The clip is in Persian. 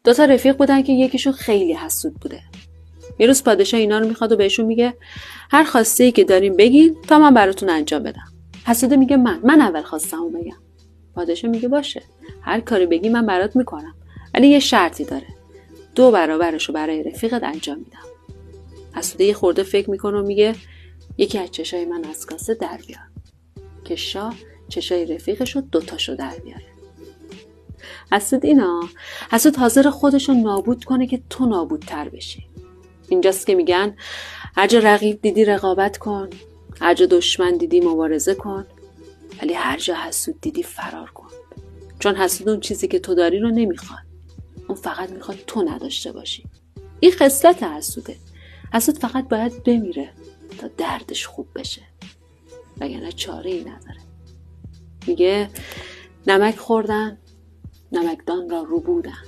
2 تا رفیق بودن که یکیشون خیلی حسود بوده. یه روز پادشاه اینا رو میخواد و بهشون میگه هر خواسته‌ای که دارین بگین تا من براتون انجام بدم. حسوده میگه من اول خواستمو بگم. پادشاه میگه باشه، هر کاری بگی من برات میکنم، ولی یه شرطی داره، 2 برابرشو برای رفیقت انجام میدم. حسوده یه خورده فکر میکنه و میگه یکی از چشای من از کاسه در بیار، که شاه چشای رفیقشو 2 تاشو در بیاره. حسود حاضر خودشو نابود کنه که تو نابودتر بشی. اینجاست که میگن هر جا رقیب دیدی رقابت کن، هر جا دشمن دیدی مبارزه کن، ولی هر جا حسود دیدی فرار کن. چون حسود اون چیزی که تو داری رو نمیخواد، اون فقط میخواد تو نداشته باشی. این خصلت حسوده. حسود فقط باید بمیره تا دردش خوب بشه، وگرنه چاره ای نداره. میگه نمک خوردن، نمکدان را رو بودن.